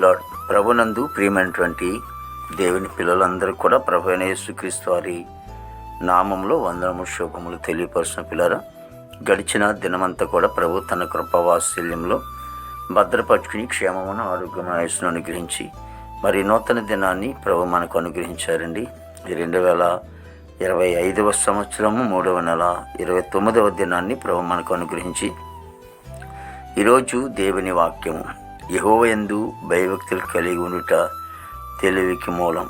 Lord. ప్రభునందు ప్రియమైనటువంటి దేవుని పిల్లలందరూ కూడా ప్రభు అయిన యేసుక్రీస్తు వారి నామంలో వందనము శుభములు తెలియపరుచిన పిల్లరా, గడిచిన దినమంతా కూడా ప్రభు తన కృపావాత్సల్యంలో భద్రపరుచుకుని క్షేమమును ఆరోగ్యమును ఆయుస్సును అనుగ్రహించి మరి నూతన దినాన్ని ప్రభు మనకు అనుగ్రహించారండి. 2025వ సంవత్సరము 3వ నెల 29వ దినాన్ని ప్రభు మనకు అనుగ్రహించి ఈరోజు దేవుని వాక్యము యెహోవాయందు భయభక్తులు కలిగి ఉండుట తెలివికి మూలం.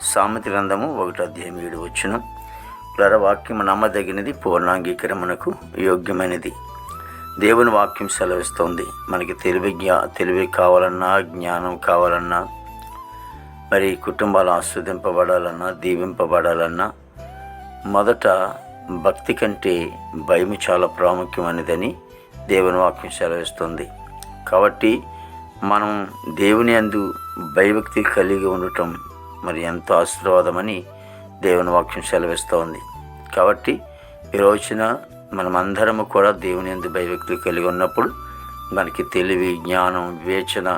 సామెత గ్రంథము 1:7 వాక్యము నమ్మదగినది, పూర్ణాంగీకరణకు యోగ్యమైనది. దేవుని వాక్యం సెలవిస్తోంది. మనకి తెలివి కావాలన్నా, జ్ఞానం కావాలన్నా, మరి కుటుంబాలు ఆస్వాదింపబడాలన్నా, దీవింపబడాలన్నా మొదట భక్తి కంటే భయం చాలా ప్రాముఖ్యమైనదని దేవుని వాక్యం సెలవిస్తుంది. కాబట్టి మనం దేవుని యందు భయభక్తి కలిగి ఉండటం మరి ఎంతో ఆశీర్వాదమని దేవుని వాక్యం సెలవిస్తోంది. కాబట్టి ఈ రోజున మనమందరము కూడా దేవుని యందు భయభక్తులు కలిగి ఉన్నప్పుడు మనకి తెలివి, జ్ఞానం, వివేచన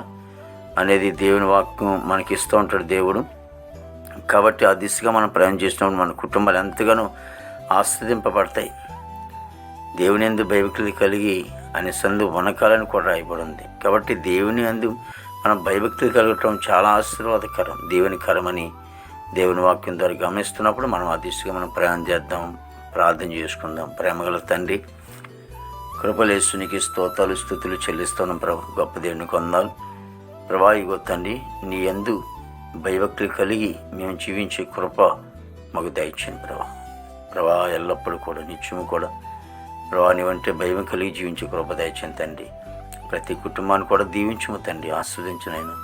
అనేది దేవుని వాక్యం మనకి ఇస్తూ ఉంటాడు దేవుడు. కాబట్టి ఆ దిశగా మనం ప్రయాణం చేసినప్పుడు మన కుటుంబాలు ఎంతగానో ఆస్వాదింపబడతాయి. దేవుని యందు భయభక్తులు కలిగి అనే సందు వనకాలని కూడా రాయబడింది. కాబట్టి దేవుని యందు మనం భయభక్తులు కలగటం చాలా ఆశీర్వాదకరం, దేవునికరమని దేవుని వాక్యం ద్వారా గమనిస్తున్నప్పుడు మనం ఆ దిశగా మనం ప్రయాణం చేద్దాం, ప్రార్థన చేసుకుందాం. ప్రేమగల తండ్రి, కృపలేసునికి స్తోత్రాలు స్తుతులు చెల్లిస్తున్నాం ప్రభు. గొప్ప దేవుని కొందాలు ప్రభా. ఇగో తండ్రి, నీ యందు భయభక్తులు కలిగి మేము జీవించే కృప మాకు దయచేయండి ప్రభా. ఎల్లప్పుడూ కూడా నిత్యము కూడా ప్రభా నీవంటే భయం కలిగి జీవించే కృప దయచేయండి తండ్రి. ప్రతి కుటుంబాన్ని కూడా దీవించము తండ్రి, ఆస్వాదించినైనా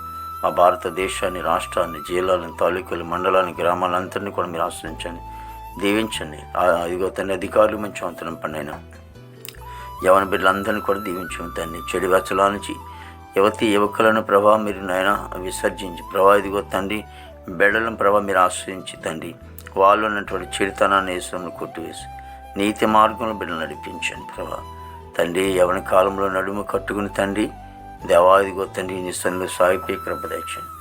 మా భారతదేశాన్ని, రాష్ట్రాన్ని, జిల్లాలను, తాలూకాలు, మండలాన్ని, గ్రామాలందరినీ కూడా మీరు ఆస్వాదించండి, దీవించండి. ఇదిగో తండ్రి, అధికారులు మంచి వంతనం పడినైనా యవన బిడ్డలందరినీ కూడా దీవించము తండ్రి. చెడు వ్యసనాల నుంచి యువకులను ప్రభా మీరు నాయన విసర్జించి ప్రభా ఇదిగో తండ్రి బిడ్డలను ప్రభా మీరు ఆశ్రయించి తండ్రి వాళ్ళు ఉన్నటువంటి చెడుతనాన్ని వేసులను కొట్టివేసి నీతి మార్గంలో బిడ్డలు నడిపించండి ప్రభా. తండ్రి యవన కాలంలో నడుము కట్టుకుని తండ్రి దేవాదిగో తండ్రి నీ సన్నిధిలో సాగిపోయి కృప దయచేయండి.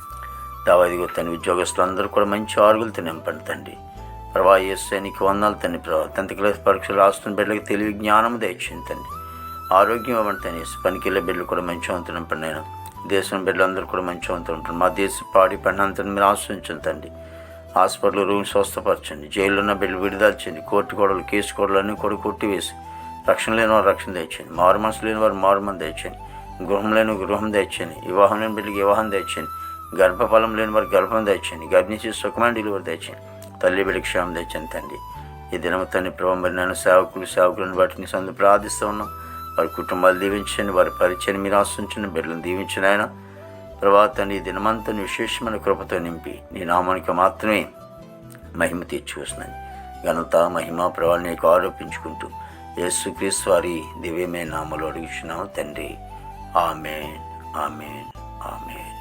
దేవాదిగో తండ్రి ఉద్యోగస్తులందరూ కూడా మంచి ఆరుగులతో నింపండి తండ్రి ప్రభా. యేసయ్య నీకు వందనాలు తండ్రి ప్రభా. 10th క్లాస్ పరీక్షలు రాస్తున్న బిడ్డలకు తెలివి జ్ఞానం దయచేయండి తండ్రి. ఆరోగ్యం ఇవ్వండి తండ్రి. పనికి వెళ్ళే బిడ్డలు కూడా మంచి వంతులు నింపండి. నేను దేశం బిడ్డలందరూ కూడా మంచి వంతులు ఉంటారు. మా దేశ పాడి పంటంతా మీరు ఆశ్రయించండి తండ్రి. హాస్పిటల్ రూమ్ స్వస్థపరచండి. జైల్లో ఉన్న బిడ్డలు విడుదల చేయండి. కోర్టు గొడవలు, కేసు గొడవలు అన్నీ కూడా కొట్టివేసి రక్షణ లేని వారు రక్షణ తెచ్చేయండి. మారు మనసు లేని వారు మారు మనసు తెచ్చేయండి. గృహం లేని గృహం తెచ్చేయండి. వివాహం లేని బిడ్డలకి వివాహం తెచ్చేయండి. గర్భఫలం లేని వారికి గర్భం తెచ్చేయండి. గర్భిణీ సుఖమైన డెలివరీ తెచ్చేయండి. తల్లి బిడ్డకి క్షేమం తెచ్చండి తండ్రి. ఈ దినము తండ్రి ప్రభావం మరి నేను సేవకులను బట్టి నీ సందు ప్రార్థిస్తూ ఉన్నాం. వారి కుటుంబాలు దీవించండి, వారి పరిచయం మీరు ఆశించండి, బిడ్డలను దీవించిన ఆయన ప్రభావ తండ్రి. ఈ దినమంతా విశేషమైన కృపతో నింపి నీ నామానికి మాత్రమే మహిమ తీర్చుకొస్తున్నాను. ఘనత మహిమ ప్రభావాన్ని నీకు ఆరోపించుకుంటూ యేసుక్రీస్తు వారి దివ్యమైన నామములో అడుగుచున్నాము తండ్రి. ఆమేన్, ఆమేన్, ఆమేన్.